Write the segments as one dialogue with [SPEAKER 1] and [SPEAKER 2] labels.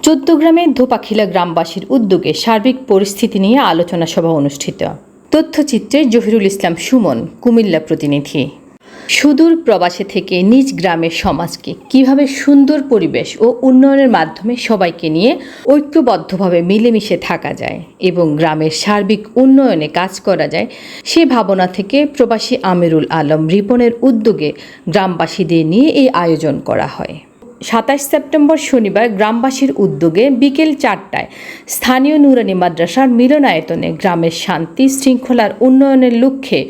[SPEAKER 1] চৌদ্দগ্রামে ধোপাখিলা গ্রামবাসীর উদ্যোগে সার্বিক পরিস্থিতি নিয়ে আলোচনা সভা অনুষ্ঠিত। তথ্যচিত্রে জহিরুল ইসলাম সুমন, কুমিল্লা প্রতিনিধি। সুদূর প্রবাসে থেকে নিজ গ্রামের সমাজকে কিভাবে সুন্দর পরিবেশ ও উন্নয়নের মাধ্যমে সবাইকে নিয়ে ঐক্যবদ্ধভাবে মিলেমিশে থাকা যায় এবং গ্রামের সার্বিক উন্নয়নে কাজ করা যায়, সে ভাবনা থেকে প্রবাসী আমিরুল আলম রিপনের উদ্যোগে গ্রামবাসীদের নিয়ে এই আয়োজন করা হয়। ২৭ সেপ্টেম্বর শনিবার গ্রামবাসীর উদ্যোগে বিকেল ৪টায় স্থানীয় নুরানি মাদ্রাসার মিলনায়তনে গ্রামের শান্তি শৃঙ্খলার উন্নয়নের লক্ষ্যে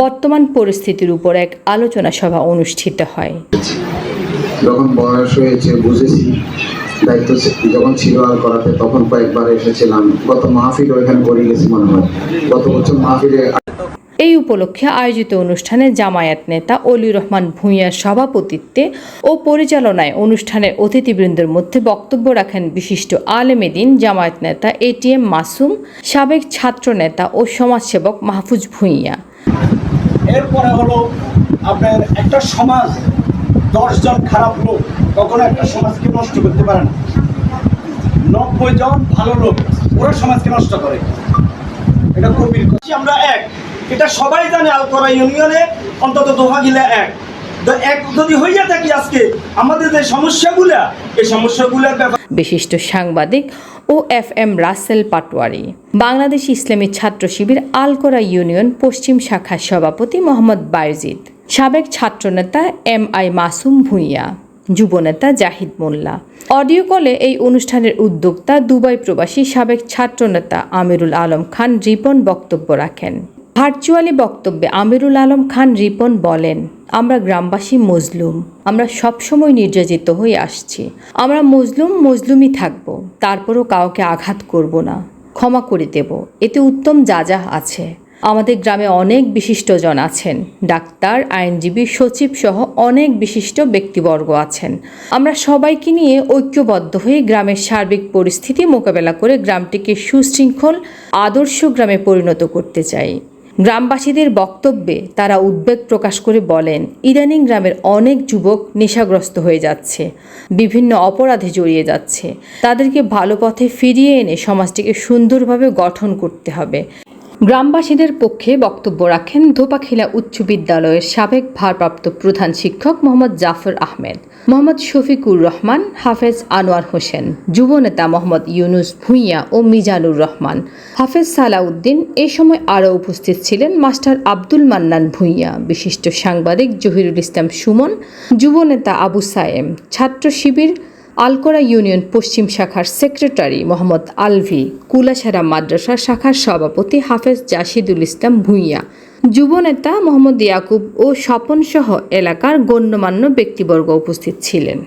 [SPEAKER 1] বর্তমান পরিস্থিতির উপর এক আলোচনা সভা অনুষ্ঠিত হয়।
[SPEAKER 2] যখন বয়স হয়েছে বুঝেছি, দায়িত্ব যখন ছিল আর করাতে, তখন কয়েকবার এসেছিলাম। গত মাহফিল ওইখানে করে গেছি মনে হয়, গত বছর মাহফিলে।
[SPEAKER 1] এই উপলক্ষে আয়োজিত অনুষ্ঠানে জামায়াত নেতা অলিউর রহমান ভূঁইয়ার সভাপতিত্বে ও পরিচালনায় অনুষ্ঠানের অতিথিবৃন্দের মধ্যে বক্তব্য রাখেন বিশিষ্ট আলেমে দ্বীন জামায়াত নেতা এটিএম মাসুম, সাবেক ছাত্র নেতা ও সমাজসেবক মাহফুজ ভূঁইয়া।
[SPEAKER 3] এরপরে হলো আপনার একটা সমাজ 10 জন খারাপ লোক কখনো একটা সমাজকে নষ্ট করতে পারে না। 90 জন ভালো লোক ওরা সমাজকে নষ্ট করে। এটা কবির কথা। আমরা এক, এটা সবাই জানে। আলকরা ইউনিয়নে অন্তত দোহাগিলা এক যদি হইয়া থাকি আজকে আমাদের যে সমস্যাগুলা, এই সমস্যাগুলোর ব্যাপারে
[SPEAKER 1] বিশিষ্ট সাংবাদিক ও FM রাসেল পাটোয়ারি, বাংলাদেশ ইসলামী ছাত্র শিবির আলকরা ইউনিয়ন পশ্চিম শাখার সভাপতি মোহাম্মদ বায়েজিদ, সাবেক ছাত্রনেতা MI মাসুম ভূঁইয়া, যুবনেতা জাহিদ মোল্লা। অডিও কলে এই অনুষ্ঠানের উদ্যোক্তা দুবাই প্রবাসী সাবেক ছাত্রনেতা আমিরুল আলম খান রিপন বক্তব্য রাখেন। ভার্চুয়ালি বক্তব্যে আমিরুল আলম খান রিপন বলেন, আমরা গ্রামবাসী মজলুম, আমরা সবসময় নির্যাতিত হয়ে আসছি। আমরা মজলুমই থাকব, তারপরও কাউকে আঘাত করব না, ক্ষমা করে দেব, এতে উত্তম যা আছে। আমাদের গ্রামে অনেক বিশিষ্টজন আছেন, ডাক্তার, আইনজীবী, সচিব সহ অনেক বিশিষ্ট ব্যক্তিবর্গ আছেন। আমরা সবাইকে নিয়ে ঐক্যবদ্ধ হয়ে গ্রামের সার্বিক পরিস্থিতি মোকাবেলা করে গ্রামটিকে সুশৃঙ্খল আদর্শ গ্রামে পরিণত করতে চাই। গ্রামবাসীদের বক্তব্যে তারা উদ্বেগ প্রকাশ করে বলেন, ইদানিং গ্রামের অনেক যুবক নেশাগ্রস্ত হয়ে যাচ্ছে, বিভিন্ন অপরাধে জড়িয়ে যাচ্ছে। তাদেরকে ভালো পথে ফিরিয়ে এনে সমাজটিকে সুন্দরভাবে গঠন করতে হবে। গ্রামবাসীদের পক্ষে বক্তব্য রাখেন ধোপাখিলা উচ্চ বিদ্যালয়ের সাবেক ভারপ্রাপ্ত প্রধান শিক্ষক মোহাম্মদ জাফর আহমেদ, মোহাম্মদ শফিকুর রহমান, হাফেজ আনোয়ার হোসেন, যুবনেতা মোহাম্মদ ইউনুস ভূঁইয়া ও মিজানুর রহমান, হাফেজ সালাউদ্দিন। এ সময় আরও উপস্থিত ছিলেন মাস্টার আব্দুল মান্নান ভূঁইয়া, বিশিষ্ট সাংবাদিক জহিরুল ইসলাম সুমন, যুবনেতা আবু সায়েম, ছাত্র শিবির আলকরা ইউনিয়ন পশ্চিম শাখার সেক্রেটারি মোহাম্মদ আলভি, কুলাসারা মাদ্রাসা শাখার সভাপতি হাফেজ জাসিদুল ইসলাম ভূঁইয়া, যুবনেতা মোহাম্মদ ইয়াকুব ও স্বপন সহ এলাকার গণ্যমান্য ব্যক্তিবর্গ উপস্থিত ছিলেন।